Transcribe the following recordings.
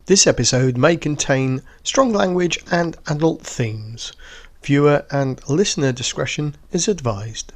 This episode may contain strong language and adult themes. Viewer and listener discretion is advised.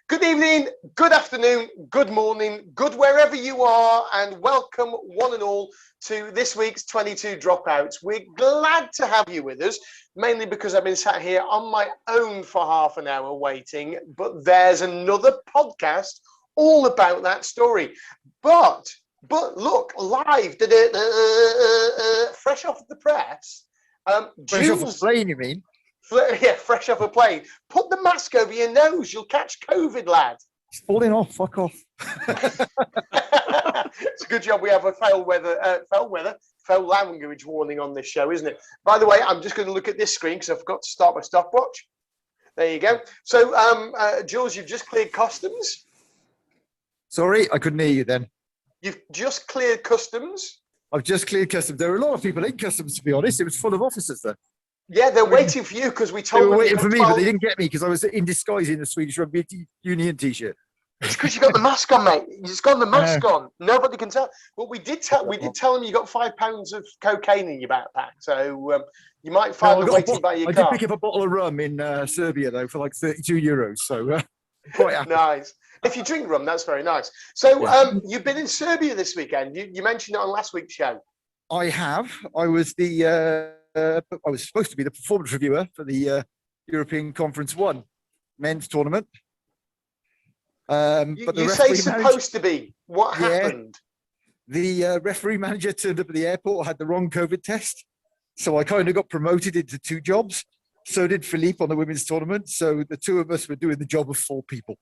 Good evening, good afternoon, good morning, good wherever you are, and welcome one and all to this week's 22 Dropouts. We're glad to have you with us, mainly because I've been sat here on my own for half an hour waiting, but there's another podcast all about that story. But look, live, fresh off the press. Fresh off a plane, you mean? Yeah, fresh off a plane. Put the mask over your nose. You'll catch COVID, lad. It's falling off. Fuck off. It's a good job we have a foul language warning on this show, isn't it? By the way, I'm just going to look at this screen because I forgot to start my stopwatch. There you go. So, Jules, you've just cleared customs. Sorry, I couldn't hear you then. You've just cleared customs. I've just cleared customs. There were a lot of people in customs, to be honest. It was full of officers there. Yeah, they're waiting for you because we told them. They were waiting for me, but they didn't get me because I was in disguise in the Swedish Rugby Union t-shirt. It's because you got the mask on, mate. You just got the mask on. Nobody can tell. But we did tell them you got £5 of cocaine in your backpack, so you might find them waiting by your car. I did pick up a bottle of rum in Serbia though for like €32, so quite happy. Nice. If you drink rum, that's very nice. So you've been in Serbia this weekend. You mentioned it on last week's show. I have. I was supposed to be the performance reviewer for the European Conference 1 men's tournament. But you say supposed to be. What happened? The referee manager turned up at the airport, had the wrong COVID test. So I kind of got promoted into 2 jobs. So did Philippe on the women's tournament. So the 2 of us were doing the job of 4 people.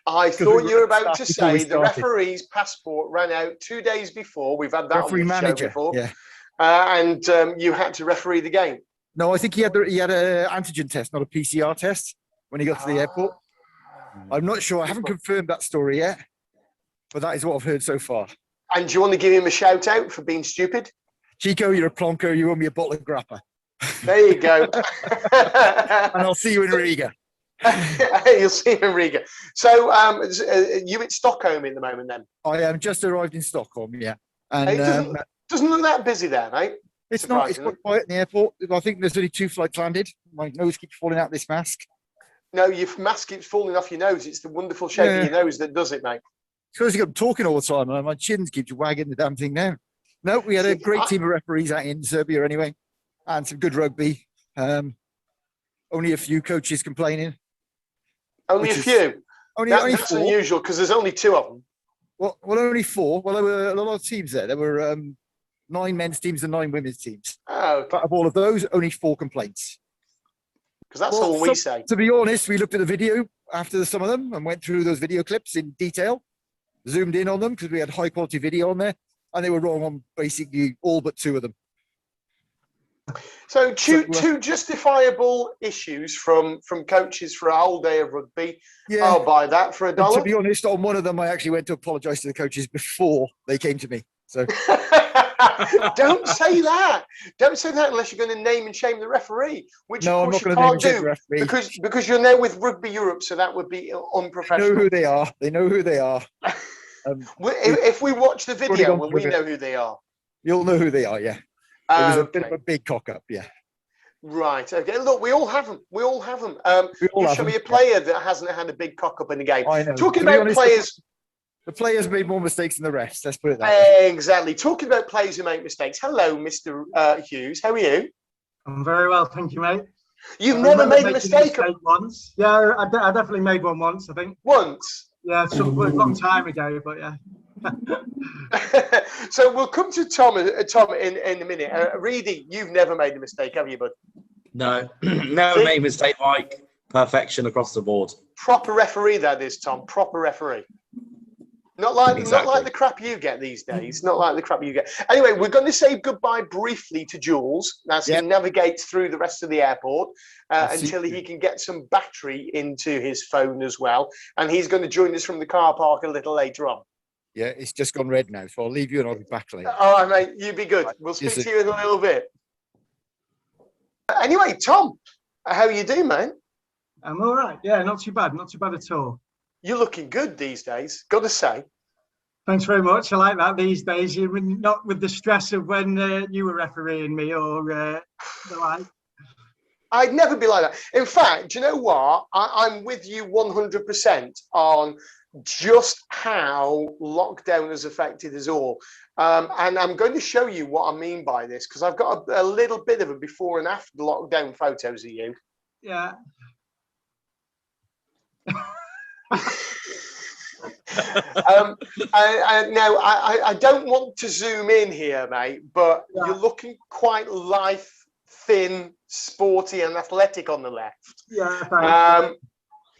I thought you were about to say the referee's passport ran out 2 days before. We've had that referee on the manager, show before. Yeah. And you had to referee the game. No, I think he had an antigen test, not a PCR test, when he got to the airport. I'm not sure. I haven't confirmed that story yet, but that is what I've heard so far. And do you want to give him a shout out for being stupid? Chico, you're a plonker. You owe me a bottle of grappa. There you go. And I'll see you in Riga. You'll see him in Riga. So you in Stockholm at the moment then? I am just arrived in Stockholm, yeah. And it doesn't look that busy there, mate. It's not. It's quite quiet in the airport. I think there's only 2 flights landed. My nose keeps falling out this mask. No, your mask keeps falling off your nose. It's the wonderful shape of your nose that does it, mate. It's because I'm talking all the time and my chin keeps wagging the damn thing now. No, we had a great team of referees out in Serbia anyway, and some good rugby. Only a few coaches complaining. Only a few? That's 4. unusual because there's only 2 of them. Well, only 4. Well, there were a lot of teams there. There were 9 men's teams and 9 women's teams. Oh, okay. But of all of those, only 4 complaints. Because that's all we say. To be honest, we looked at the video after some of them and went through those video clips in detail, zoomed in on them because we had high quality video on there, and they were wrong on basically all but 2 of them. So two justifiable issues from coaches for a whole day of rugby. Yeah. I'll buy that for $1. To be honest, on one of them, I actually went to apologise to the coaches before they came to me. So don't say that. Don't say that unless you're going to name and shame the referee, which no, of course I'm you not can't name and shame do the referee. because you're now with Rugby Europe, so that would be unprofessional. They know who they are. They know who they are. If we watch the video, will we know who they are? You'll know who they are. Yeah. It was a bit of a big cock up, yeah. Right. Okay. Look, we all have them. You show me a player that hasn't had a big cock up in the game. I know. Talking about players, the players made more mistakes than the rest. Let's put it that way. Exactly. Talking about players who make mistakes. Hello, Mr. Hughes. How are you? I'm very well, thank you, mate. You've never made a mistake once. Yeah, I definitely made one once. I think. Once. Yeah, a long time ago, but yeah. So we'll come to Tom in a minute. Reedy, you've never made a mistake, have you, bud? No, never made a mistake. Like perfection across the board. Proper referee, that is, Tom. Proper referee. Not like Exactly. the crap you get these days. Not like the crap you get. Anyway, we're going to say goodbye briefly to Jules as he navigates through the rest of the airport until he can get some battery into his phone as well. And he's going to join us from the car park a little later on. Yeah, it's just gone red now, so I'll leave you and I'll be back later. All right, mate. You be good. We'll speak to you in a little bit. Anyway, Tom, how are you doing, man? I'm all right. Yeah, not too bad. Not too bad at all. You're looking good these days, got to say. Thanks very much. I like that these days. You're not with the stress of when you were refereeing me or the like. I'd never be like that. In fact, do you know what? I'm with you 100% on just how lockdown has affected us all. And I'm going to show you what I mean by this, because I've got a little bit of a before and after the lockdown photos of you. Yeah. I don't want to zoom in here, mate, but you're looking quite lithe, thin, sporty, and athletic on the left. Yeah.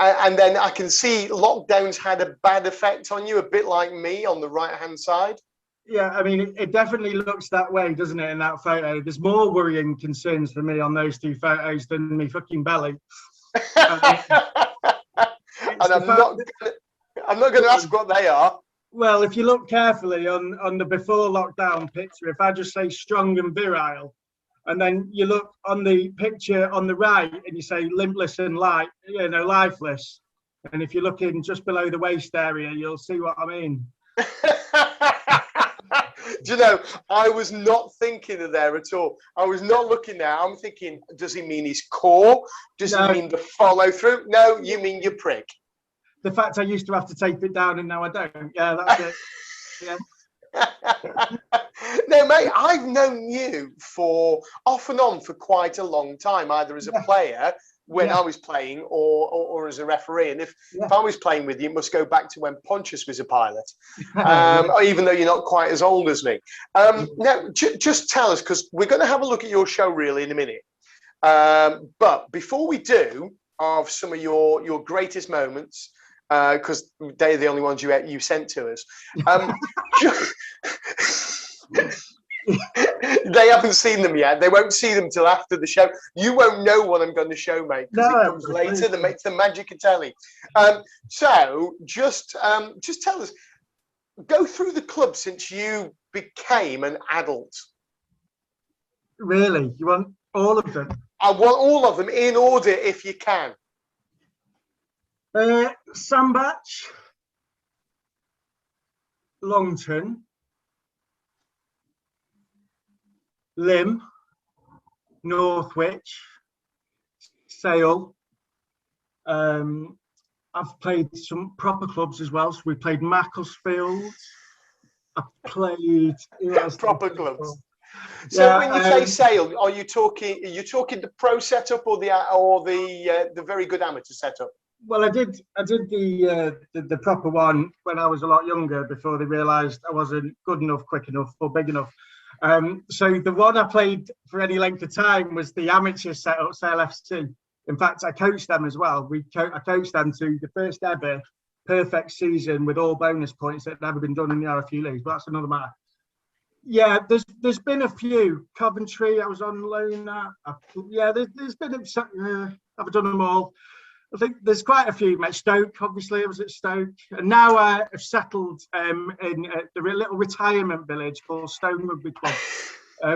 And then I can see lockdowns had a bad effect on you, a bit like me on the right-hand side. Yeah, I mean, it definitely looks that way, doesn't it, in that photo? There's more worrying concerns for me on those two photos than me fucking belly. And I'm not going to ask what they are. Well, if you look carefully on the before lockdown picture, if I just say strong and virile, and then you look on the picture on the right and you say limpless and lifeless, and if you're looking just below the waist area, you'll see what I mean. Do you know, I was not thinking of there at all. I was not looking there. I'm thinking, does he mean his core? Does he mean the follow through? No, you mean your prick. The fact I used to have to tape it down and now I don't. Yeah, that's it. Yeah. No, mate, I've known you for off and on for quite a long time, either as a player when I was playing or as a referee. And if I was playing with you, it must go back to when Pontius was a pilot, even though you're not quite as old as me. Now, just tell us, because we're going to have a look at your show really in a minute. But before we do, of some of your greatest moments, because they're the only ones you sent to us. They haven't seen them yet. They won't see them till after the show. You won't know what I'm going to show, mate, because it comes later. That makes the magic of telly. So just tell us, go through the club since you became an adult. Really? You want all of them? I want all of them in order, if you can. Sandbach, Longton, Lim, Northwich, Sale. I've played some proper clubs as well. So we played Macclesfield. I played proper clubs. So when you say Sale, are you talking the pro setup or the very good amateur setup? Well, I did the proper one when I was a lot younger, before they realised I wasn't good enough, quick enough, or big enough. So the one I played for any length of time was the amateur setup, Sale FC. In fact, I coached them as well. I coached them to the first ever perfect season with all bonus points that had never been done in the RFU leagues. But that's another matter. Yeah, there's been a few. Coventry, I was on loan at. There's been I've done them all. I think there's quite a few. Met Stoke, obviously, I was at Stoke. And now I've settled in the little retirement village called Stone Rugby Club,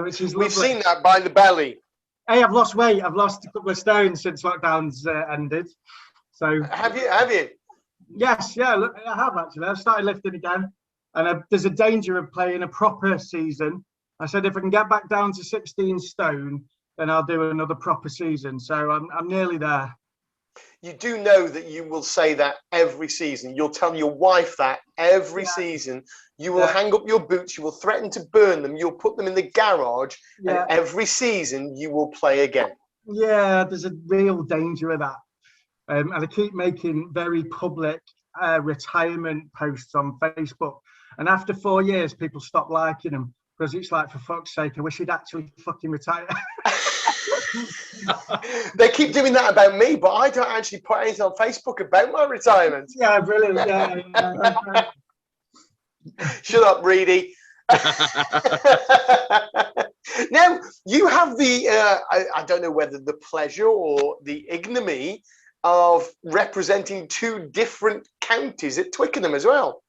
which is lovely. We've seen that by the belly. Hey, I've lost weight. I've lost a couple of stones since lockdown's ended. So have you? Yes, yeah, look, I have actually. I've started lifting again. And there's a danger of playing a proper season. I said if I can get back down to 16 stone, then I'll do another proper season. So I'm nearly there. You do know that you will say that every season. You'll tell your wife that every season. You will hang up your boots. You will threaten to burn them. You'll put them in the garage. And every season you will play again. Yeah, there's a real danger of that. And I keep making very public retirement posts on Facebook. And after 4 years, people stop liking them because it's like, for fuck's sake, I wish he'd actually fucking retire. They keep doing that about me, but I don't actually put anything on Facebook about my retirement. Yeah, brilliant. Yeah. Shut up, Reedy. Now, you have the, I don't know whether the pleasure or the ignominy of representing two different counties at Twickenham as well.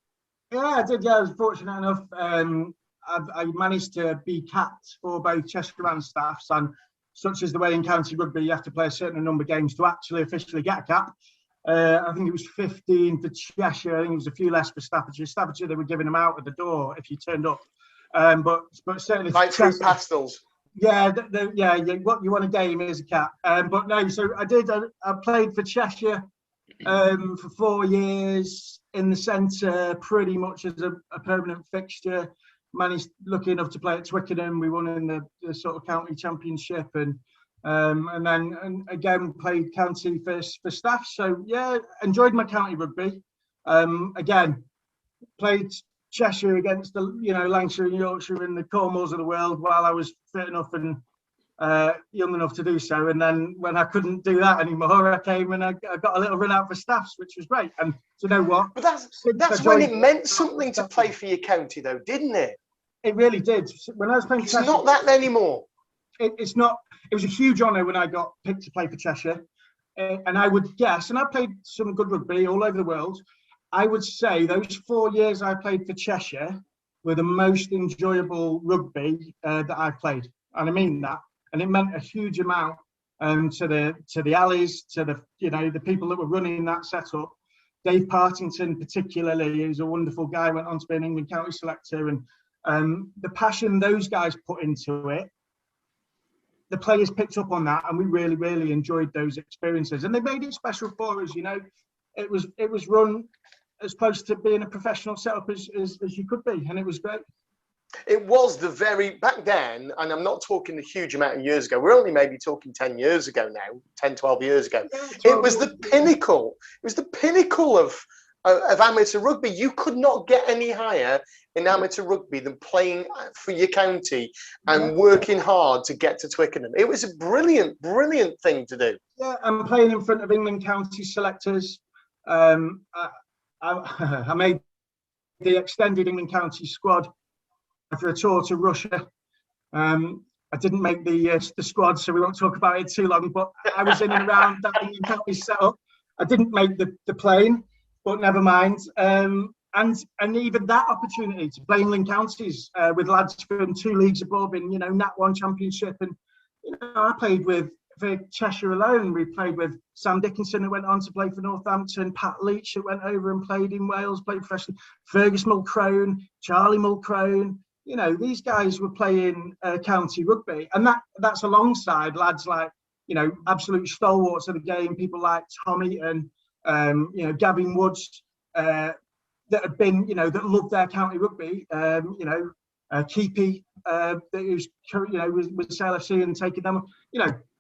Yeah, I did. Yeah, I was fortunate enough. I managed to be capped for both Cheshire and Staffs, and such as the way in county rugby, you have to play a certain number of games to actually officially get a cap. I think it was 15 for Cheshire. I think it was a few less for Staffordshire. Staffordshire, they were giving them out at the door if you turned up. But certainly Like through pastels. Yeah, what you want a game is a cap. But no, so I did. I played for Cheshire for 4 years in the centre, pretty much as a permanent fixture. Managed, lucky enough, to play at Twickenham. We won in the sort of county championship, and then again played county for Staff. So yeah, enjoyed my county rugby. Again, played Cheshire against the Lancashire and Yorkshire and the Cornwalls of the world while I was fit enough and young enough to do so. And then when I couldn't do that anymore, I came and I got a little run out for Staffs, which was great. And you know what? But that's when it meant something to play for your county, though, didn't it? It really did. When I was playing It's Cheshire, not that anymore. It's not. It was a huge honour when I got picked to play for Cheshire, and I would guess, and I played some good rugby all over the world. I would say those 4 years I played for Cheshire were the most enjoyable rugby that I've played, and I mean that. And it meant a huge amount to the alleys, to the people that were running that setup. Dave Partington, particularly, who's a wonderful guy, went on to be an England county selector, and the passion those guys put into it, the players picked up on that, and we really, really enjoyed those experiences. And they made it special for us. It was run as close to being a professional setup as you could be, and it was great. It was back then, and I'm not talking a huge amount of years ago, we're only maybe talking 10 years ago now, 10, 12 years ago. Yeah, it was the pinnacle. It was the pinnacle of amateur rugby. You could not get any higher in amateur rugby than playing for your county and working hard to get to Twickenham. It was a brilliant, brilliant thing to do. Yeah, and playing in front of England county selectors. I made the extended England county squad for a tour to Russia. I didn't make the squad, so we won't talk about it too long, but I was in and around that England county setup. I didn't make the plane, but never mind. And even that opportunity to play England counties with lads from 2 leagues above in Nat 1 Championship, and I played for Cheshire alone. We played with Sam Dickinson, who went on to play for Northampton, Pat Leach, who went over and played in Wales, played professionally, Fergus Mulcrone, Charlie Mulcrone. These guys were playing county rugby, and that's alongside lads like absolute stalwarts of the game, people like Tom Eaton, Gavin Woods, that had been that loved their county rugby. Keepy, who's with SLFC and taking them.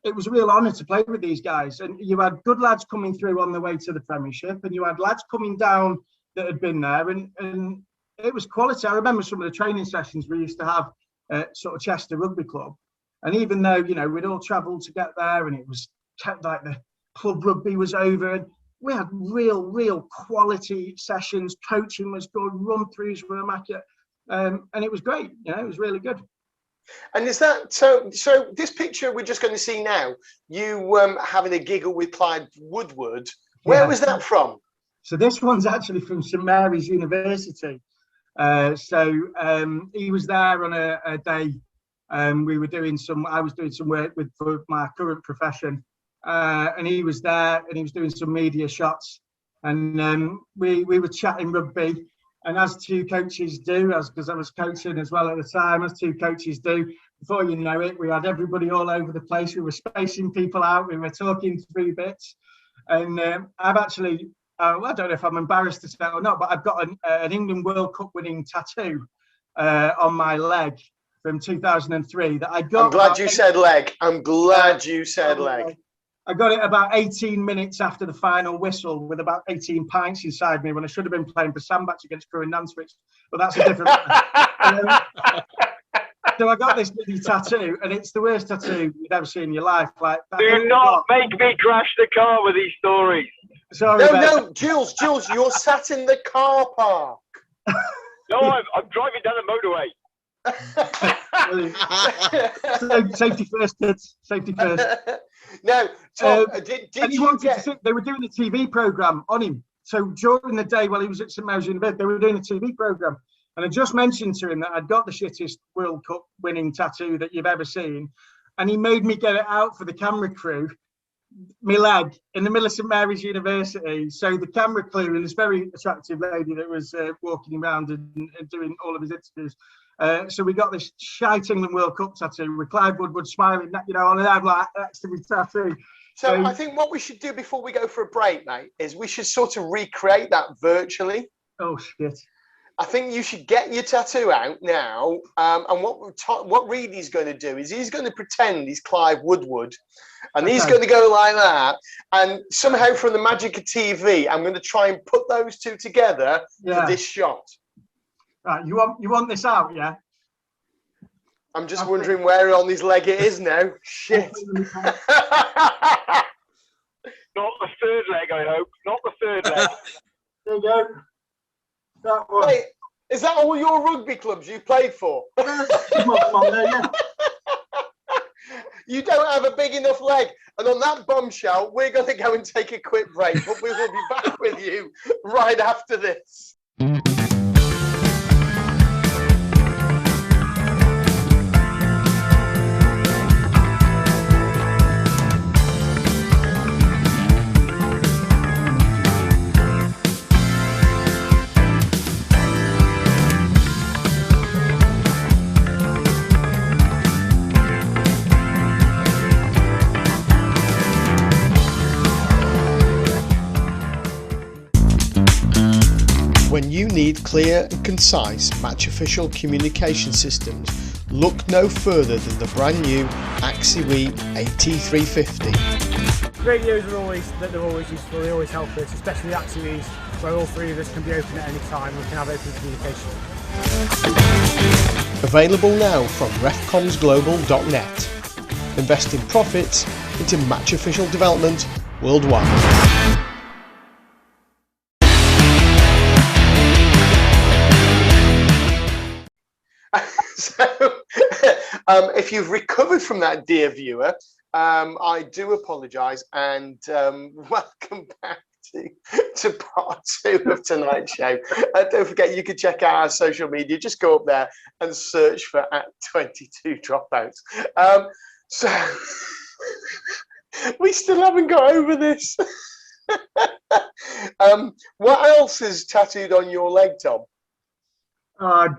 It was a real honour to play with these guys, and you had good lads coming through on the way to the Premiership, and you had lads coming down that had been there, and it was quality. I remember some of the training sessions we used to have at sort of Chester Rugby Club, and even though we'd all travelled to get there, and it was kept like the club rugby was over, and we had real quality sessions. Coaching was good, run-throughs were immaculate, and it was great. It was really good. And is that so this picture we're just going to see now, you having a giggle with Clyde Woodward, where was that from? So this one's actually from St Mary's University. He was there on a day. I was doing some work for my current profession, and he was there, and he was doing some media shots, and we were chatting rugby. And as two coaches do, because I was coaching as well at the time, as two coaches do, before you know it, we had everybody all over the place. We were spacing people out. We were talking through bits. And I've actually, I don't know if I'm embarrassed to say or not, but I've got an England World Cup winning tattoo on my leg from 2003 that I got. I'm glad you said leg. I'm glad you said leg. I got it about 18 minutes after the final whistle with about 18 pints inside me when I should have been playing for Sandbach against Crewe and Nantwich. But that's a different So I got this bloody tattoo, and it's the worst tattoo you'd ever see in your life. Do not make me crash the car with these stories. Sorry, no, Jules, you're sat in the car park. No, I'm driving down the motorway. So, safety first, kids. Safety first. Now, Tom, did and he you wanted get... to sit, they were doing a TV programme on him. So during the day while he was at St Mary's University, they were doing a TV programme. And I just mentioned to him that I'd got the shittest World Cup winning tattoo that you've ever seen. And he made me get it out for the camera crew, my leg, in the middle of St Mary's University. So the camera crew and this very attractive lady that was walking around and doing all of his interviews. So we got this shite England World Cup tattoo with Clive Woodward smiling, on an ad like next to my tattoo. So I think what we should do before we go for a break, mate, is we should sort of recreate that virtually. Oh, shit. I think you should get your tattoo out now. And what Reedy's going to do is he's going to pretend he's Clive Woodward. And he's going to go like that. And somehow from the magic of TV, I'm going to try and put those two together for this shot. Right, you want this out, yeah? I'm just wondering where on his leg it is now. Shit. Not the third leg, I hope. Not the third leg. There you go. That one. Wait, is that all your rugby clubs you played for? You don't have a big enough leg. And on that bombshell, we're going to go and take a quick break, but we will be back with you right after this. When you need clear and concise match official communication systems, look no further than the brand new AXIWE AT350. Radios are always useful, they always help us, especially the AXIWEs, where all three of us can be open at any time, we can have open communication. Available now from refcomsglobal.net. Investing profits into match official development worldwide. So, if you've recovered from that, dear viewer, I do apologise and welcome back to part 2 of tonight's show. Don't forget, you can check out our social media. Just go up there and search for @22 Dropouts. So, we still haven't got over this. What else is tattooed on your leg, Tom?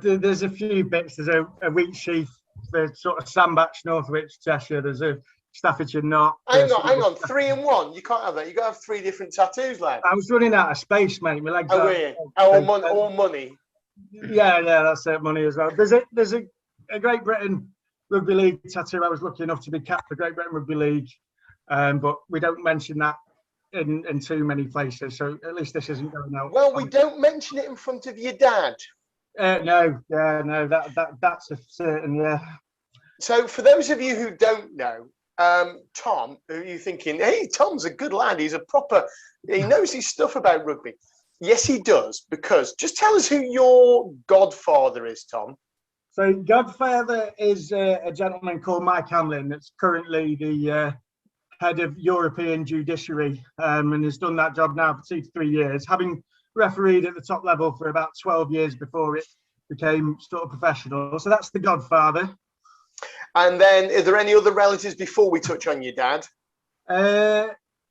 There's a few bits. There's a wheat sheath, the sort of Sandbach, Northwich, Cheshire. There's a Staffordshire knot. Hang on, 3 in 1. You can't have that. You got to have 3 different tattoos, lad. I was running out of space, mate. My legs. All money. Yeah, that's it. Money as well. There's a Great Britain Rugby League tattoo. I was lucky enough to be capped for Great Britain Rugby League, but we don't mention that in too many places. So at least this isn't going out. Well, we don't mention it in front of your dad. No, that's a certain, yeah. So for those of you who don't know, Tom, who are you thinking, hey, Tom's a good lad, he knows his stuff about rugby. Yes, he does, because just tell us who your godfather is, Tom. So godfather is a gentleman called Mike Hamlin that's currently the head of European Judiciary and has done that job now for 2 to 3 years, having refereed at the top level for about 12 years before it became sort of professional. So that's the godfather. And then, are there any other relatives before we touch on your dad?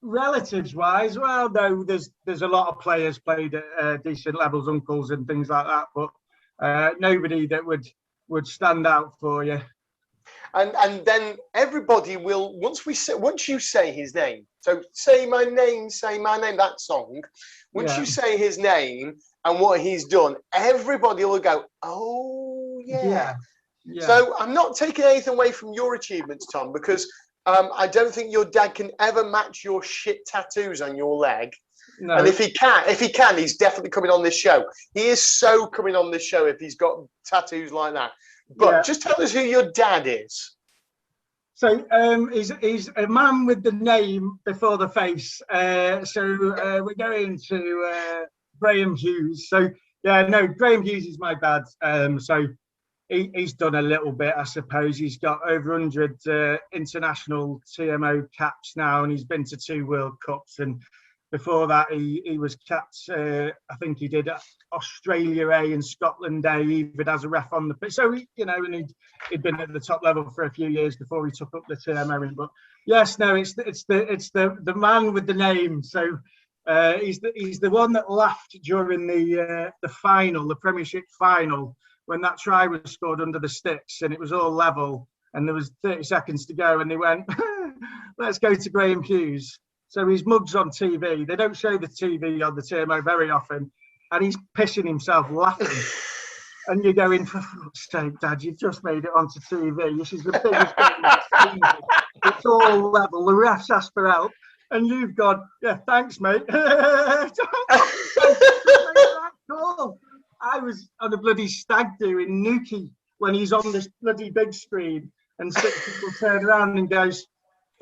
Relatives wise, well, no, there's a lot of players played at decent levels, uncles and things like that, but nobody that would stand out for you. And then everybody will, once you say his name, so say my name, that song, once you say his name and what he's done, everybody will go, oh yeah. So I'm not taking anything away from your achievements, Tom, because I don't think your dad can ever match your shit tattoos on your leg. No. And if he can, he's definitely coming on this show. He is so coming on this show if he's got tattoos like that. But just tell us who your dad is. So he's a man with the name before the face. So we're going to Graham Hughes. So Yeah, no, Graham Hughes is my dad. So he's done a little bit, I suppose. He's got over 100 international TMO caps now, and he's been to 2 World Cups. And before that, he was capped. I think he did Australia A and Scotland A, even as a ref on the pitch. So and he'd been at the top level for a few years before he took up the TMO. But yes, no, it's the man with the name. So. He's the one that laughed during the final, the Premiership final, when that try was scored under the sticks and it was all level and there was 30 seconds to go and they went, let's go to Graham Hughes. So his mug's on TV. They don't show the TV on the TMO very often, and he's pissing himself laughing. And you're going, for fuck's sake, Dad, you've just made it onto TV. This is the biggest game of the season. It's all level. The refs asked for help. And you've gone, yeah, thanks, mate. I was on a bloody stag do in Newquay when he's on this bloody big screen and 6 people turn around and goes,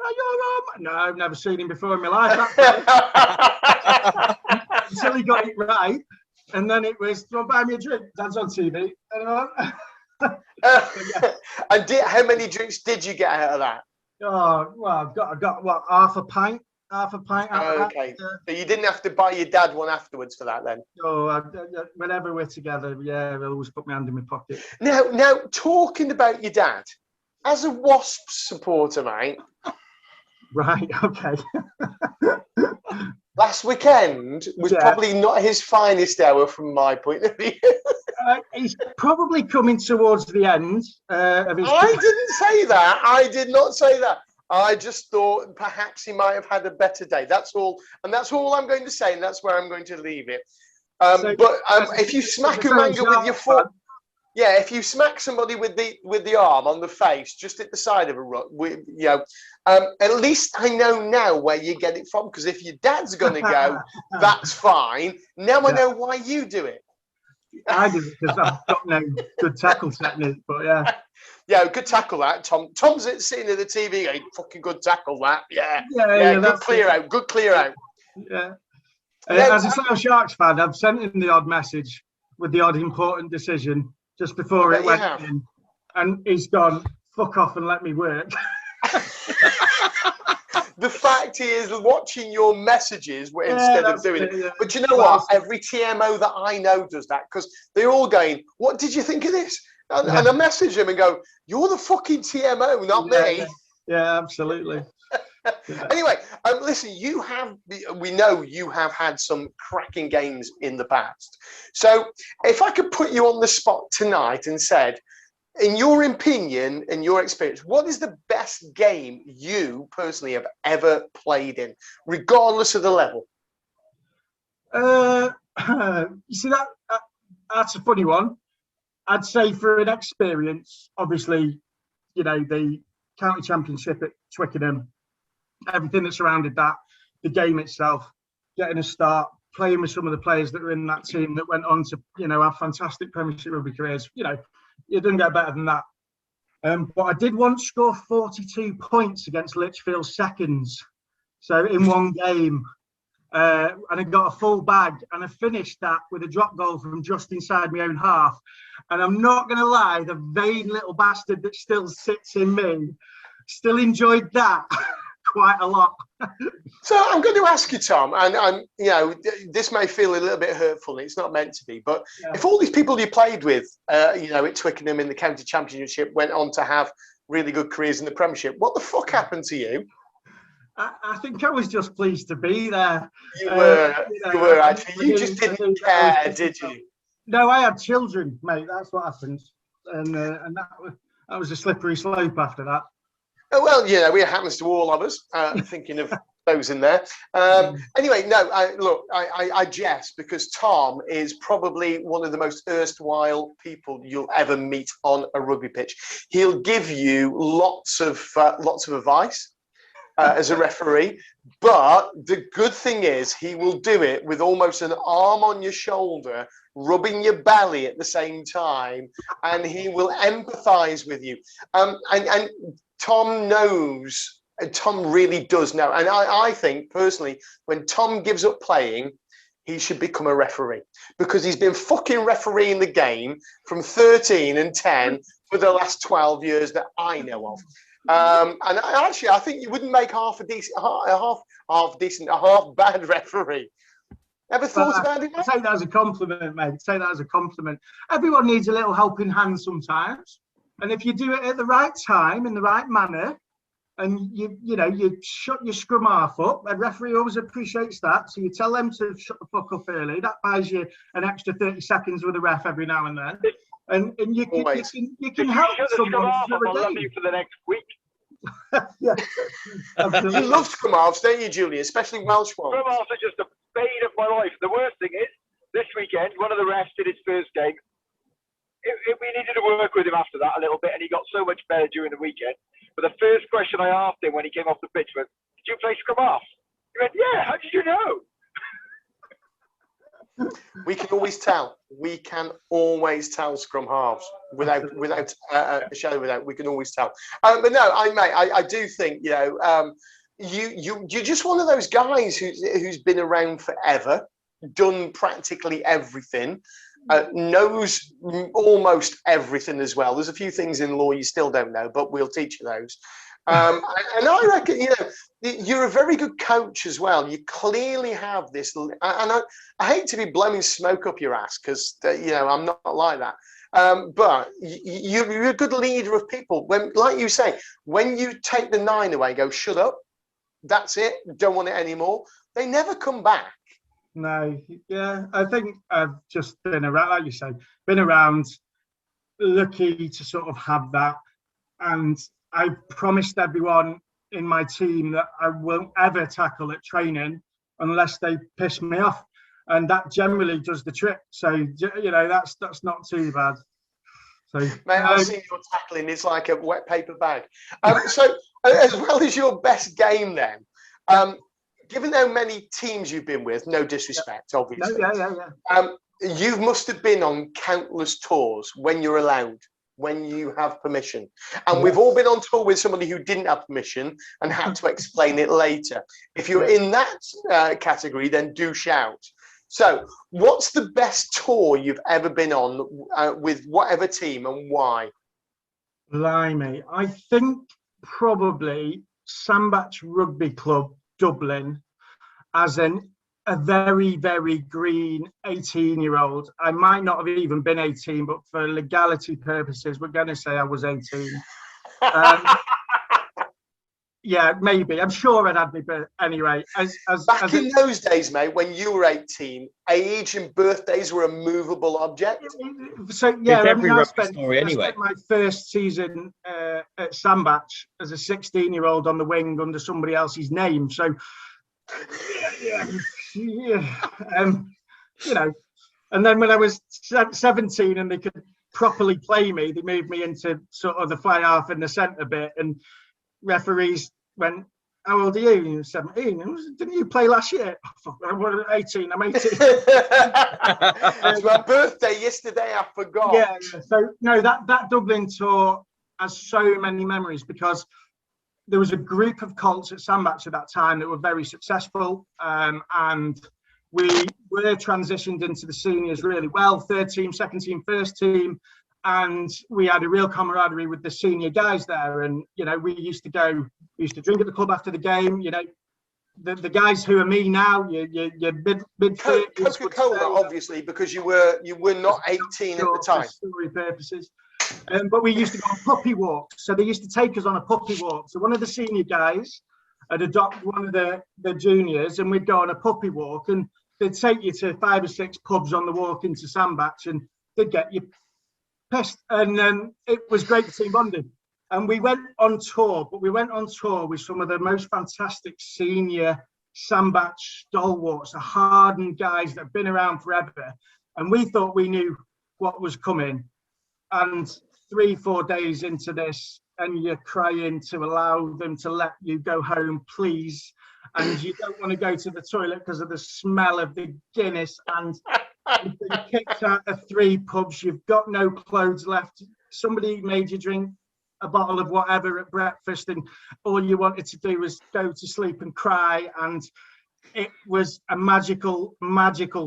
"Are you all right?" No, I've never seen him before in my life. Until he got it right. And then it was, "Do you want to buy me a drink? Dad's on TV." And how many drinks did you get out of that? Oh, well, I got what, half a pint out of okay. that. So you didn't have to buy your dad one afterwards for that then? Oh, whenever we're together, yeah, I always put my hand in my pocket. Now, talking about your dad, as a Wasps supporter, mate. Right, okay. Last weekend was probably not his finest hour from my point of view. He's probably coming towards the end of his... I didn't say that. I did not say that. I just thought perhaps he might have had a better day. That's all. And that's all I'm going to say. And that's where I'm going to leave it. If you smack a manga with your foot... Yeah, if you smack somebody with the arm on the face, just at the side of a rut, at least I know now where you get it from. Because if your dad's going to go, that's fine. Now I know why you do it. I do it because I've got no good tackle technique. But yeah, yeah, good tackle that. Tom's sitting at the TV going, "Fucking good tackle that." Yeah, good clear out. Good clear out. Yeah. As a South Sharks fan, I've sent him the odd message with the odd important decision just before it went in, and he's gone, "Fuck off and let me work." The fact is, watching your messages instead of doing it. Yeah. But you know what? Every TMO that I know does that, because they're all going, "What did you think of this?" And I message them and go, "You're the fucking TMO, not me." Yeah, absolutely. Anyway, listen, we know you have had some cracking games in the past. So if I could put you on the spot tonight and said, in your opinion, in your experience, what is the best game you personally have ever played in, regardless of the level? You see, that's a funny one. I'd say for an experience, obviously, the county championship at Twickenham, everything that surrounded that, the game itself, getting a start, playing with some of the players that were in that team that went on to, have fantastic Premiership rugby careers. It doesn't get better than that. But I did once score 42 points against Lichfield Seconds. So in one game, and I got a full bag, and I finished that with a drop goal from just inside my own half. And I'm not going to lie, the vain little bastard that still sits in me still enjoyed that quite a lot. So I'm going to ask you, Tom, and this may feel a little bit hurtful. It's not meant to be, but if all these people you played with, at Twickenham in the county championship went on to have really good careers in the Premiership, what the fuck happened to you? I think I was just pleased to be there. You were actually. You just didn't care, did you? No, I had children, mate. That's what happened, and that was a slippery slope after that. Well, it happens to all of us. Thinking of those in there. Anyway, no. I jest because Tom is probably one of the most erstwhile people you'll ever meet on a rugby pitch. He'll give you lots of advice as a referee, but the good thing is he will do it with almost an arm on your shoulder, rubbing your belly at the same time, and he will empathise with you. And Tom knows, and Tom really does know. And I think personally, when Tom gives up playing, he should become a referee, because he's been fucking refereeing the game from 13 and 10 for the last 12 years that I know of. And I think you wouldn't make half bad referee. Ever thought about it, mate? Take that as a compliment, mate. Take that as a compliment. Everyone needs a little helping hand sometimes, and if you do it at the right time in the right manner, and you shut your scrum half up, a referee always appreciates that. So you tell them to shut the fuck up early. That buys you an extra 30 seconds with the ref every now and then, and you can help someone. I'll love you for the next week. Yeah, you love scrum halves, don't you, Julian? Especially Welsh ones. Scrum halves are just a bane of my life. The worst thing is, this weekend, one of the refs did his first game. We needed to work with him after that a little bit, and he got so much better during the weekend. But the first question I asked him when he came off the pitch was, "Did you play scrum half?" He went, "Yeah, how did you know?" We can always tell. We can always tell scrum halves without a shadow of a doubt. We can always tell. But no, I do think you're just one of those guys who's been around forever, done practically everything, knows almost everything as well. There's a few things in law you still don't know, but we'll teach you those. And I reckon, you're a very good coach as well. You clearly have this, and I hate to be blowing smoke up your ass, because I'm not like that. But you're a good leader of people. When, like you say, when you take the 9 away, go, shut up, that's it, don't want it anymore, they never come back. No, yeah, I think I've just been around, like you say, lucky to sort of have that. And I promised everyone in my team that I won't ever tackle at training unless they piss me off, and that generally does the trick. So that's not too bad. So, mate, I've seen your tackling; it's like a wet paper bag. So, as well as your best game, then, given how many teams you've been with, no disrespect, obviously. Yeah. You must have been on countless tours when you're allowed, when you have permission. And we've all been on tour with somebody who didn't have permission and had to explain it later. If you're in that category, then do shout. So what's the best tour you've ever been on with whatever team, and why? Blimey, I think probably Sandbach Rugby Club, Dublin, as a very, very green 18-year-old. I might not have even been 18, but for legality purposes, we're going to say I was 18. Yeah, maybe. I'm sure I'd had me, but anyway. Back in those days, mate, when you were 18, age and birthdays were a movable object. So, yeah, I spent my first season at Sandbach as a 16-year-old on the wing under somebody else's name. So, and then when I was 17 and they could properly play me, they moved me into sort of the fly half and the centre bit, and referees went, "How old are you?" 17. "Didn't you play last year?" "Oh, fuck, I'm 18. I'm 18. It's my birthday yesterday, I forgot. Yeah. So no, that Dublin tour has so many memories, because there was a group of colts at Sandbach at that time that were very successful, and we were transitioned into the seniors really well, 3rd team, 2nd team, 1st team, and we had a real camaraderie with the senior guys there. And we used to drink at the club after the game. The guys who are me now, your mid Coca-Cola, obviously, because you were not 18 at the time. For story purposes. But we used to go on puppy walks. So they used to take us on a puppy walk. So one of the senior guys had adopted one of the juniors, and we'd go on a puppy walk, and they'd take you to 5 or 6 pubs on the walk into Sandbach, and they'd get you pissed. And it was great team bonding. And we went on tour, but we went on tour with some of the most fantastic senior Sandbach stalwarts, the hardened guys that have been around forever. And we thought we knew what was coming. And 3-4 days into this, and you're crying to allow them to let you go home, please. And you don't want to go to the toilet because of the smell of the Guinness. And you've been kicked out of 3 pubs. You've got no clothes left. Somebody made you drink a bottle of whatever at breakfast, and all you wanted to do was go to sleep and cry. And It was a magical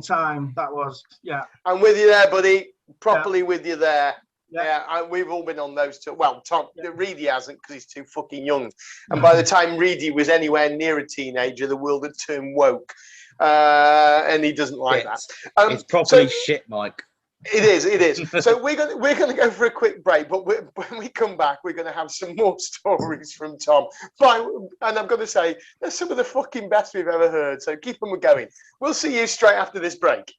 time. That was, yeah. I'm with you there, buddy. Properly with you there. Yeah, we've all been on those two. Well, Tom, Reedy hasn't because he's too fucking young. And by the time Reedy was anywhere near a teenager, the world had turned woke. And he doesn't like that. It's properly shit, Mike. It is. So we're gonna go for a quick break, but when we come back, we're gonna have some more stories from Tom. And I'm gonna say they're some of the fucking best we've ever heard. So keep them going. We'll see you straight after this break.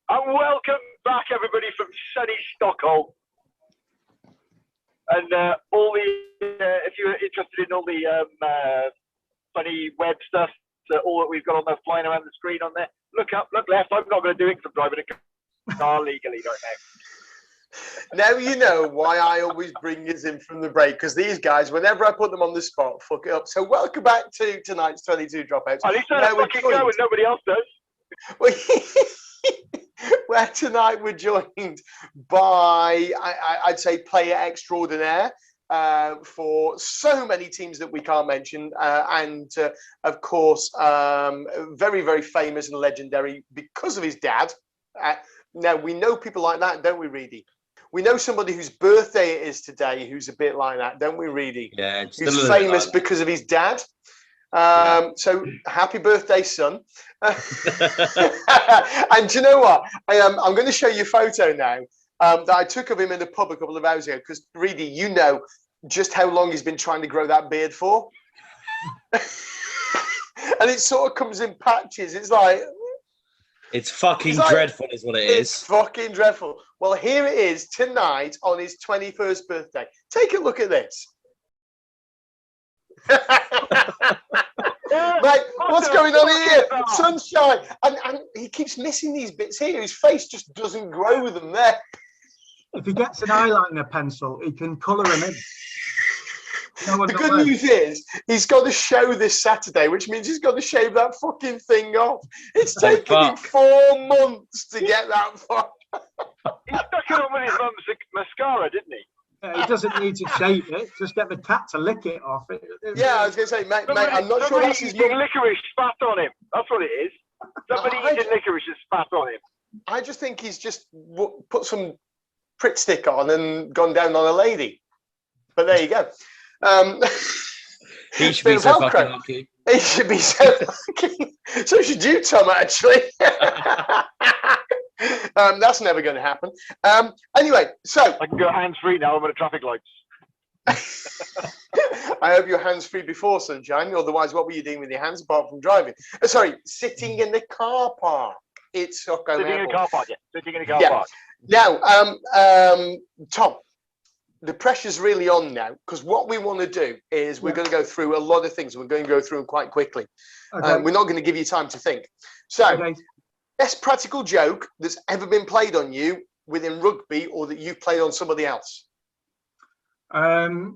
And welcome back, everybody, from sunny Stockholm. And all the, if you're interested in all the funny web stuff, all that we've got on there flying around the screen on there, look up, look left. I'm not going to do it because I'm driving a car legally right now. Now you know why I always bring us in from the break, because these guys, whenever I put them on the spot, fuck it up. So welcome back to tonight's 22 Dropouts. At least I don't fucking go and nobody else does. Where tonight we're joined by, I'd say, player extraordinaire for so many teams that we can't mention, and of course, very, very famous and legendary because of his dad. Now, we know people like that, don't we, Reedy? We know somebody whose birthday it is today who's a bit like that, don't we, Reedy? Yeah. Who's famous because of his dad. So happy birthday, son. And do you know what? I'm going to show you a photo now that I took of him in the pub a couple of hours ago, because Reedy, you know just how long he's been trying to grow that beard for. And it sort of comes in patches. It's like... It's fucking dreadful is what it is. It's fucking dreadful. Well, here it is tonight on his 21st birthday. Take a look at this. Mate, what's going on here? Sunshine. And he keeps missing these bits here. His face just doesn't grow with them there. If he gets an eyeliner pencil, he can colour them in. The good news is he's got a show this Saturday, which means he's got to shave that fucking thing off. It's taken him 4 months to get that far. He stuck it on with his mum's mascara, didn't he? He doesn't need to shave it. Just get the cat to lick it off. Yeah, I was going to say, mate, I'm not sure that's his mum. Licorice spat on him. That's what it is. Somebody eating licorice has spat on him. I just think he's just put some prick stick on and gone down on a lady. But there you go. He should be so fucking lucky. He should be so lucky. So should you, Tom, actually. That's never going to happen. Anyway, so I can go hands-free now. I'm at traffic lights. I hope you're hands-free before, Sunshine. Otherwise, what were you doing with your hands apart from driving? Sorry, sitting in the car park. It's Stockholm Sitting Airport. in a car park, yeah. Sitting in a car park. Now, Tom, the pressure's really on now, because what we want to do is we're going to go through a lot of things. We're going to go through them quite quickly. Okay. We're not going to give you time to think. So, best practical joke that's ever been played on you within rugby, or that you've played on somebody else? The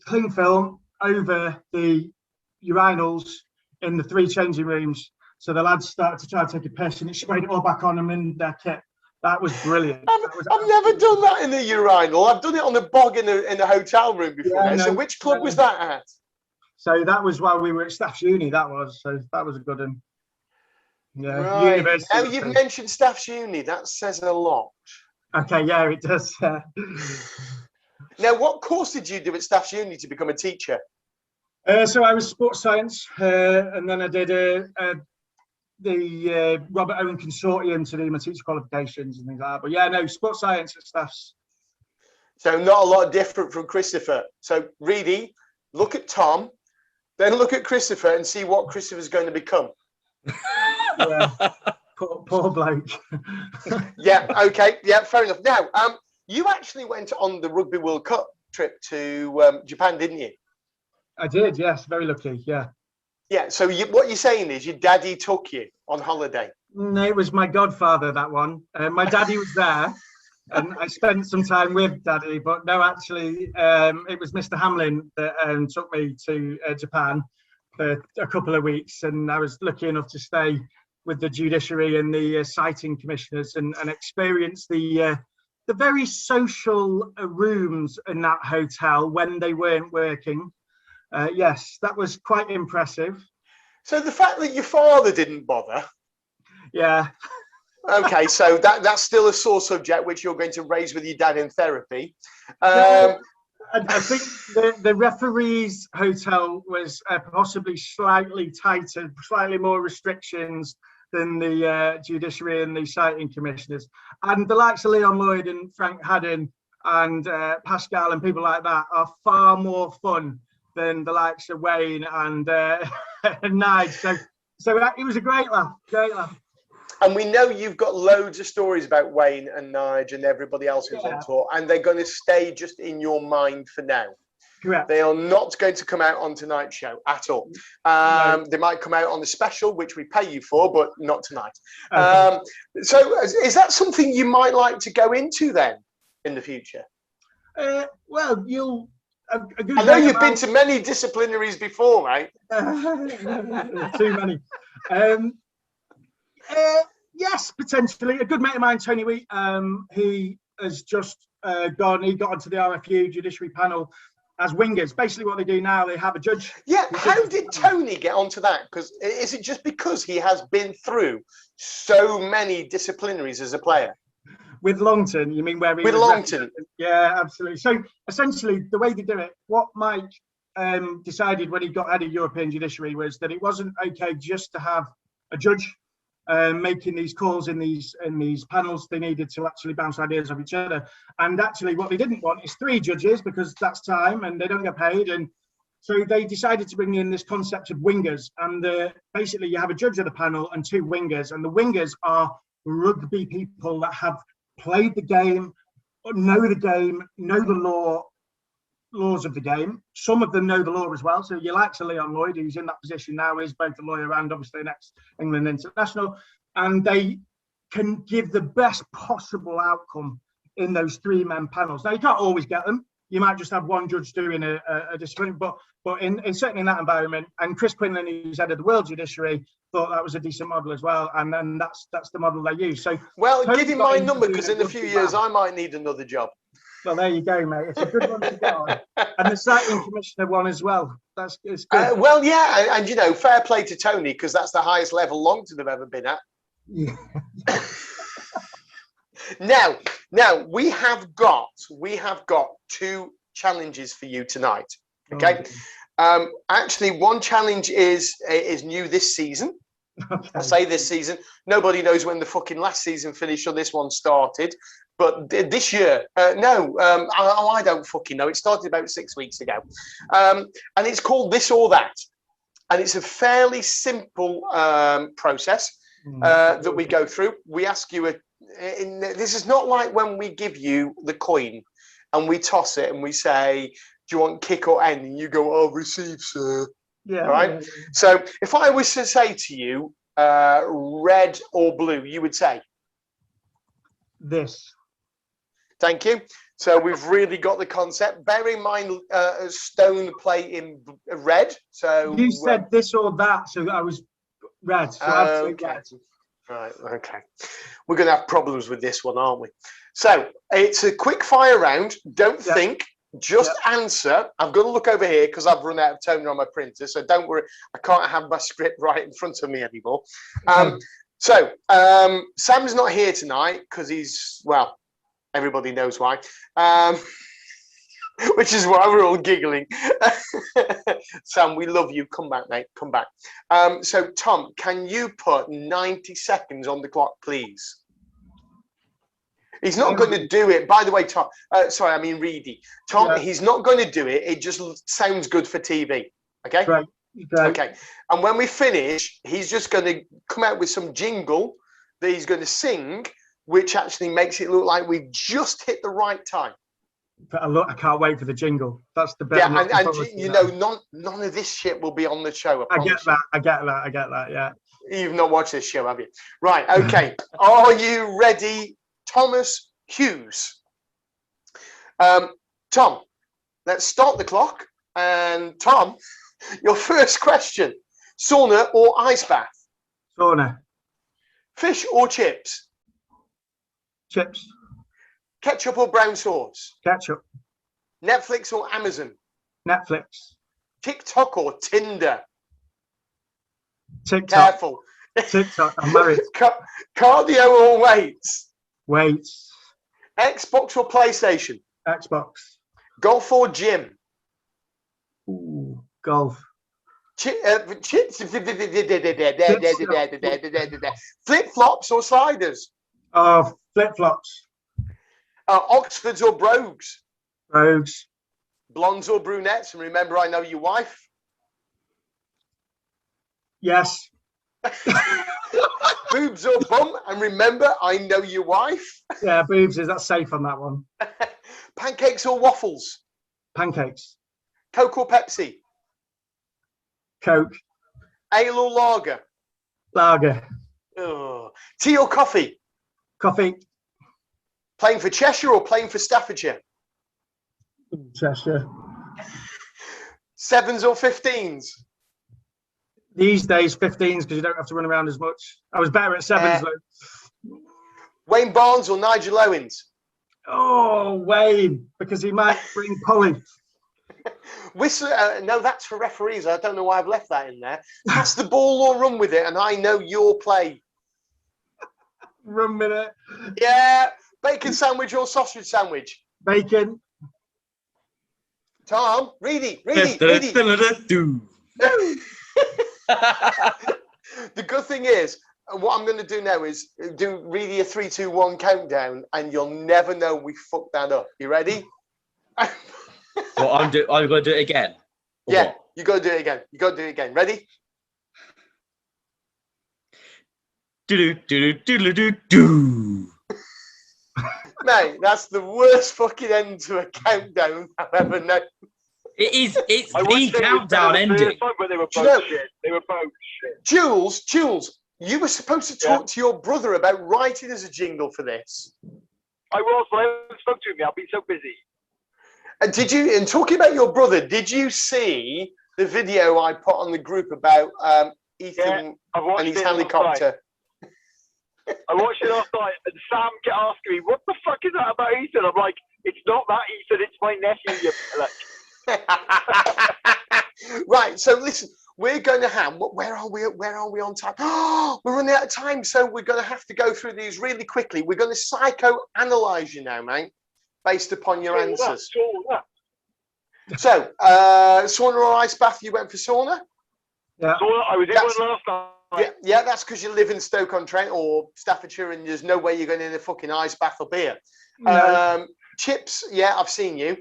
cling film over the urinals in the 3 changing rooms. So the lads started to try and take a piss, and it sprayed it all back on them in their kit. That was brilliant. I've never done that in the urinal. I've done it on the bog in the hotel room before. Yeah, so which club was that at? So that was while we were at Staff's Uni. That was a good one. Yeah. Right. University. Now you've mentioned Staff's Uni. That says a lot. Okay, yeah, it does. Now, what course did you do at Staff's Uni to become a teacher? So I was sports science, and then I did a Robert Owen Consortium to do my teacher qualifications and things like that. But yeah, no, sports science and stuff's. So not a lot different from Christopher. So Reedy, look at Tom, then look at Christopher and see what Christopher's going to become. Yeah, poor bloke. Yeah, okay, yeah, fair enough. Now, you actually went on the Rugby World Cup trip to Japan, didn't you? I did, yes, very lucky, yeah. Yeah, so what you're saying is your daddy took you on holiday. No, it was my godfather, that one. My daddy was there, and I spent some time with daddy, but no, actually, it was Mr. Hamlin that took me to Japan for a couple of weeks, and I was lucky enough to stay with the judiciary and the citing commissioners and experience the very social rooms in that hotel when they weren't working. Yes, that was quite impressive. So the fact that your father didn't bother. Yeah. Okay, so that's still a sore subject which you're going to raise with your dad in therapy. I think the referee's hotel was possibly slightly tighter, slightly more restrictions than the judiciary and the citing commissioners. And the likes of Leon Lloyd and Frank Haddon and Pascal and people like that are far more fun than the likes of Wayne and Nige. So it was a great laugh, And we know you've got loads of stories about Wayne and Nige and everybody else who's on tour, and they're going to stay just in your mind for now. Correct. They are not going to come out on tonight's show at all. No. They might come out on the special, which we pay you for, but not tonight. Okay. So is that something you might like to go into then in the future? Well, I know you've been to many disciplinaries before, mate. Too many. Yes, potentially. A good mate of mine, Tony Wheat, he has just got onto the RFU judiciary panel as wingers. Basically what they do now, they have a judge. Yeah, how did Tony get onto that? Because is it just because he has been through so many disciplinaries as a player? With Longton, you mean where he with Longton? Yeah, absolutely. So essentially, the way they do it, what Mike decided when he got out of European judiciary was that it wasn't okay just to have a judge making these calls in these panels. They needed to actually bounce ideas off each other. And actually, what they didn't want is 3 judges because that's time and they don't get paid. And so they decided to bring in this concept of wingers. And basically, you have a judge of the panel and 2 wingers. And the wingers are rugby people that have played the game, know the laws of the game. Some of them know the law as well. So you like Leon Lloyd, who's in that position now, is both a lawyer and obviously an ex-England international, and they can give the best possible outcome in those 3-man panels. Now you can't always get them. You might just have one judge doing a discipline, but in certainly in that environment, and Chris Quinlan, who's head of the World Judiciary, thought that was a decent model as well, and then that's the model they use. So, well, give him my number because in a few years I might need another job. Well, there you go, mate. It's a good one to get on, and the citing commissioner one as well. It's good. Well, yeah, and you know, fair play to Tony because that's the highest level Longton have ever been at. Yeah. Now we have got 2 challenges for you tonight. Okay. Actually, one challenge is new this season. Okay. I say this season. Nobody knows when the fucking last season finished or this one started. But this year, I don't fucking know. It started about 6 weeks ago. And it's called This or That. And it's a fairly simple process that we go through. We ask you this is not like when we give you the coin and we toss it and we say, do you want kick or end? And you go, oh, receive, sir. Yeah. Right. Yeah. So if I was to say to you, red or blue, you would say this. Thank you. So we've really got the concept. Bear in mind, Stone play in red. So you said this or that, so I was red. So okay. Right. Okay. We're going to have problems with this one, aren't we? So it's a quick fire round. Don't think. Just answer. I'm going to look over here because I've run out of toner on my printer. So don't worry. I can't have my script right in front of me anymore. So Sam's not here tonight because he's, well, everybody knows why. which is why we're all giggling. Sam, we love you. Come back, mate. Come back. So, Tom, can you put 90 seconds on the clock, please? He's not going to do it. By the way, Tom, sorry, I mean Reedy. Tom, yeah. He's not going to do it. It just sounds good for TV. Okay? Right. Okay. And when we finish, he's just going to come out with some jingle that he's going to sing, which actually makes it look like we've just hit the right time. But I can't wait for the jingle. That's the best. Yeah, and you know, none of this shit will be on the show. I get that. Yeah. You've not watched this show, have you? Right. Okay. Are you ready, Thomas Hughes? Tom, let's start the clock. And Tom, your first question: sauna or ice bath? Sauna. Fish or chips? Chips. Ketchup or brown sauce? Ketchup. Netflix or Amazon? Netflix. TikTok or Tinder? TikTok. Careful. TikTok. I'm married. Cardio or weights? Weights. Xbox or PlayStation? Xbox. Golf or gym? Ooh, golf. Chips. Flip flops or sliders? Flip flops. Oxfords or brogues? Brogues. Blondes or brunettes? And remember, I know your wife. Yes. Boobs or bum? And remember, I know your wife. Yeah, boobs. Is that safe on that one? Pancakes or waffles? Pancakes. Coke or Pepsi? Coke. Ale or lager? Lager. Oh. Tea or coffee? Coffee. Playing for Cheshire or playing for Staffordshire? Cheshire. 7s or 15s? These days, 15s, because you don't have to run around as much. I was better at 7s though. Wayne Barnes or Nigel Owens? Oh, Wayne, because he might bring Polly. Whistler, no, that's for referees. I don't know why I've left that in there. Pass the ball or run with it, and I know your play. Run with it. Yeah. Bacon sandwich or sausage sandwich? Bacon. Tom, Reedy. The good thing is, what I'm going to do now is do Reedy a 3, 2, 1 countdown, and you'll never know we fucked that up. You ready? Well, I'm going to do it again. Yeah, you got to do it again. You got to do it again. Ready? Do. Mate, that's the worst fucking end to a countdown I've ever known. It is. It's the countdown ending. But they were both shit. They were both shit. Jules, you were supposed to talk to your brother about writing as a jingle for this. I was, but I haven't spoken to him. I've been so busy. And talking about your brother, did you see the video I put on the group about Ethan and his helicopter? I watched it last night, and Sam kept asking me, "What the fuck is that about Ethan?" I'm like, "It's not that Ethan. It's my nephew." Right. So listen, we're going to have. Where are we on time? Oh, we're running out of time, so we're going to have to go through these really quickly. We're going to psychoanalyze you now, mate, based upon your answers. So, sauna or ice bath? You went for sauna. Yeah. Sauna. I was in one last night. Yeah, that's because you live in Stoke-on-Trent or Staffordshire, and there's no way you're going in a fucking ice bath up here. No. Chips, yeah, I've seen you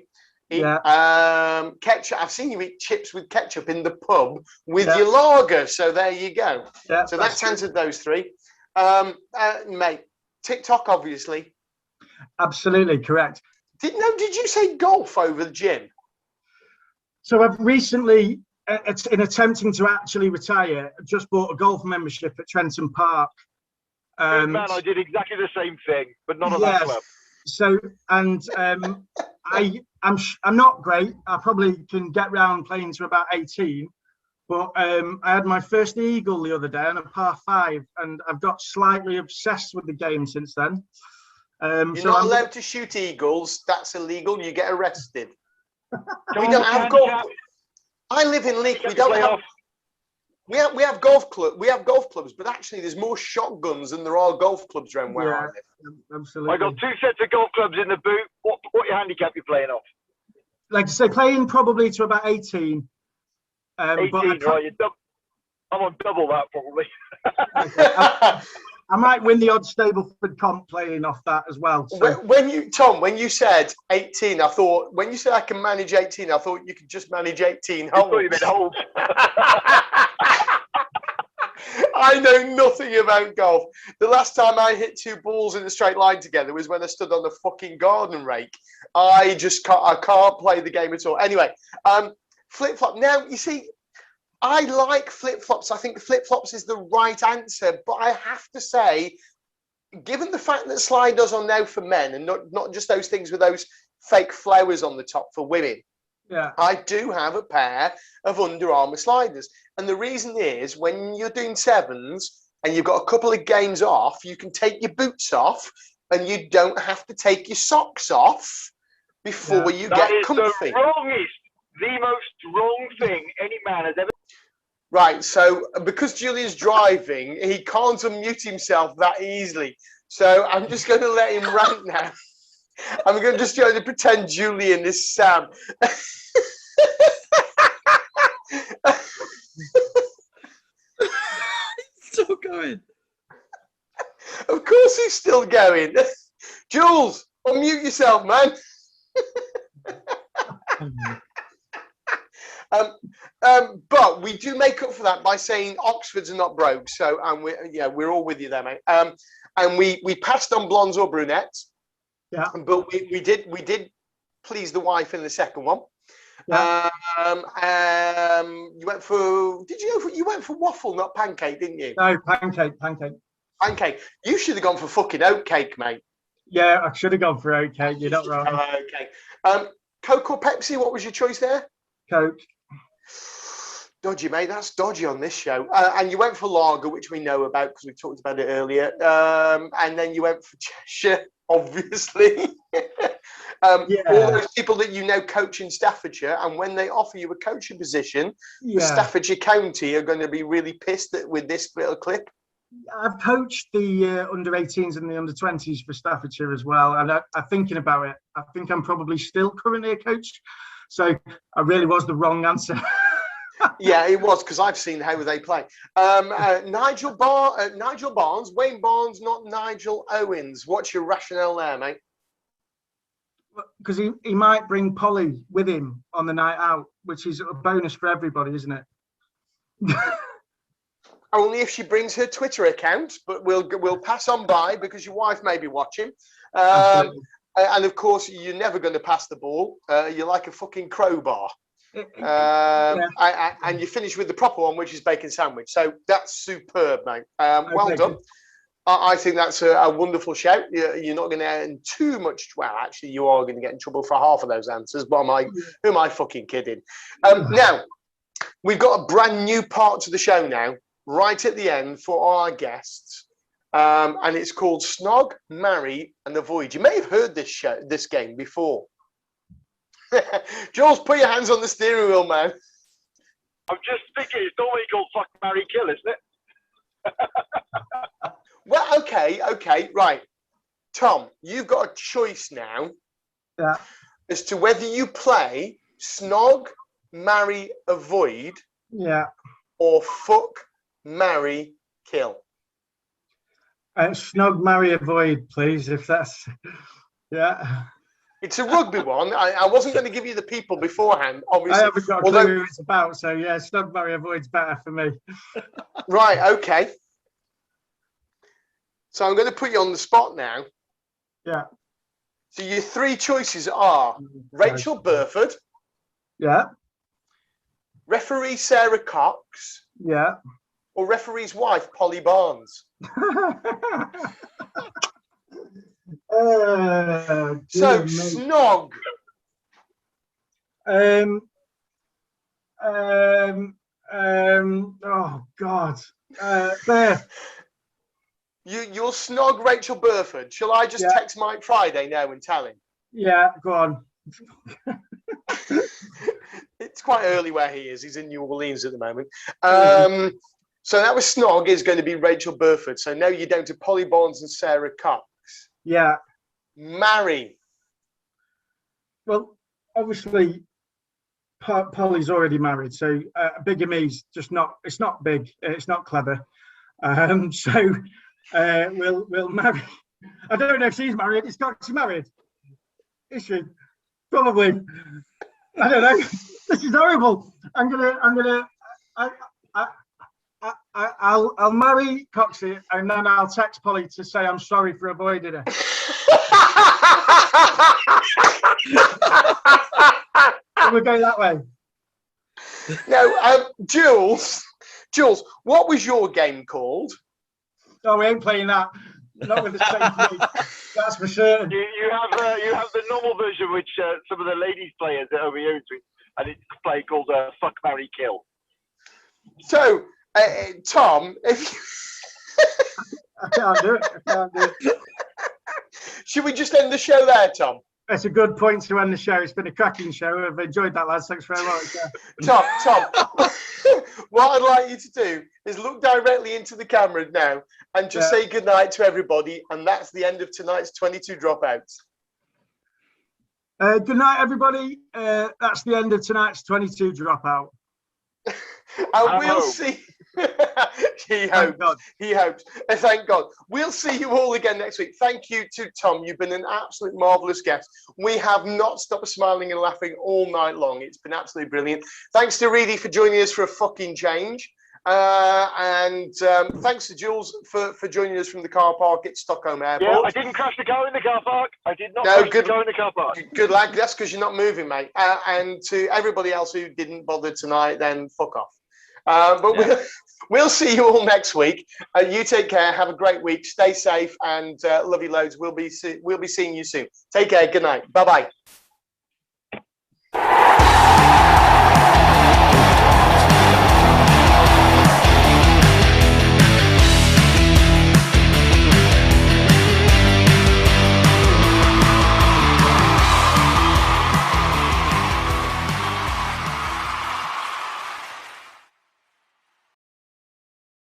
eat. Yeah. Ketchup, I've seen you eat chips with ketchup in the pub with your lager. So there you go. Yeah, so that's answered those three. Mate, TikTok, obviously. Absolutely correct. Did you say golf over the gym? So I've recently, in attempting to actually retire, just bought a golf membership at Trenton Park. Man, I did exactly the same thing, but not on that club. So, and I'm not great. I probably can get round playing to about 18, but I had my first eagle the other day on a par 5, and I've got slightly obsessed with the game since then. You're not allowed to shoot eagles. That's illegal. You get arrested. We don't have golf. I live in Leek. We don't have. We have golf club. We have golf clubs, but actually, there's more shotguns than there are golf clubs around where I live. Absolutely. I got 2 sets of golf clubs in the boot. What handicap you playing off? like I say, playing probably to about 18. 18, right? I'm on double that probably. I might win the odd Stableford comp playing off that as well. So. When you said 18, I thought, when you said I can manage 18, I thought you could just manage 18 I holes. thought you meant holes. I know nothing about golf. The last time I hit 2 balls in a straight line together was when I stood on a fucking garden rake. I can't play the game at all. Anyway, flip-flop. Now, you see, I like flip-flops. I think flip-flops is the right answer. But I have to say, given the fact that sliders are now for men and not just those things with those fake flowers on the top for women, yeah, I do have a pair of Under Armour sliders. And the reason is, when you're doing sevens and you've got a couple of games off, you can take your boots off and you don't have to take your socks off before you get comfy. The most wrong thing any man has ever. Right, so because Julian's driving, he can't unmute himself that easily. So I'm just going to let him rant now. I'm just going to pretend Julian is Sam. Still going. Of course he's still going. Jules, unmute yourself, man. But we do make up for that by saying Oxfords are not broke. So, and we're all with you there, mate. And we passed on blondes or brunettes. Yeah. But we did please the wife in the second one. Yeah. You went for? Did you go for? You went for waffle, not pancake, didn't you? No, pancake. Pancake. You should have gone for fucking oatcake, mate. Yeah, I should have gone for oatcake. You're not wrong. Okay. Coke or Pepsi? What was your choice there? Coke. Dodgy, mate. That's dodgy on this show. And you went for lager, which we know about because we talked about it earlier. And then you went for Cheshire, obviously. All those people that you know coach in Staffordshire, and when they offer you a coaching position for Staffordshire County, are going to be really pissed with this little clip. I've coached the under-18s and the under-20s for Staffordshire as well, and I'm thinking about it. I think I'm probably still currently a coach, so I really was the wrong answer. Yeah, it was, because I've seen how they play. Nigel Barnes, Wayne Barnes, not Nigel Owens. What's your rationale there, mate? Because he might bring Polly with him on the night out, which is a bonus for everybody, isn't it? Only if she brings her Twitter account, but we'll pass on by because your wife may be watching. And of course, you're never going to pass the ball. You're like a fucking crowbar. And you finish with the proper one, which is bacon sandwich. So that's superb, mate. Well done. I think that's a wonderful shout. You're not going to earn too much. Well, actually, you are going to get in trouble for half of those answers. But who am I fucking kidding? Now, we've got a brand new part to the show now, right at the end for our guests. And it's called Snog, Marry and Avoid. You may have heard this game before. Jules, put your hands on the steering wheel, man. I'm just thinking it's normally called Fuck, Marry, Kill, isn't it? Well, okay, right. Tom, you've got a choice now as to whether you play Snog, Marry, Avoid or Fuck, Marry, Kill. Snog, Marry, Avoid, please, if that's... It's a rugby one. I wasn't going to give you the people beforehand, obviously. I haven't got a clue who it's about, so yeah, Snog, Marry, Avoid's better for me. Right, okay. So I'm going to put you on the spot now. Yeah. So your 3 choices are Rachel Burford. Yeah. Referee Sarah Cox. Yeah. Or referee's wife, Polly Barnes. So Snog. Oh God. There. You'll Snog Rachel Burford. Shall I just text Mike Friday now and tell him? Yeah, go on. It's quite early where he is. He's in New Orleans at the moment. So that was Snog is going to be Rachel Burford. So now you're down to Polly Barnes and Sarah Cox. Yeah. Marry. Well, obviously, Polly's already married, so bigamy's just not. It's not big. It's not clever. So we'll marry. I don't know if she's married. Is Coxie married? Is she? Probably. I don't know. This is horrible. I'll marry Coxie and then I'll text Polly to say I'm sorry for avoiding her. We'll go that way. Now, Jules, what was your game called? No, we ain't playing that. Not with the same team. That's for certain. You have the normal version, which some of the ladies play at OBU, and it's a play called Fuck, Marry, Kill. So, Tom, if you... I can't do it. Should we just end the show there, Tom? That's a good point to end the show. It's been a cracking show. I've enjoyed that, lads. Thanks very much. Tom, what I'd like you to do is look directly into the camera now and just say goodnight to everybody. And that's the end of tonight's 22 Dropouts. Good night, everybody. That's the end of tonight's 22 Dropout. And we'll see. He hopes. Thank God. We'll see you all again next week. Thank you to Tom. You've been an absolute marvellous guest. We have not stopped smiling and laughing all night long. It's been absolutely brilliant. Thanks to Reedy for joining us for a fucking change. And thanks to Jules for joining us from the car park at Stockholm Airport. Yeah, I didn't crash the car in the car park. I did not crash the car in the car park. Good lad. That's because you're not moving, mate. And to everybody else who didn't bother tonight, then fuck off. We'll see you all next week. You take care. Have a great week. Stay safe and love you loads. We'll be seeing you soon. Take care. Good night. Bye bye.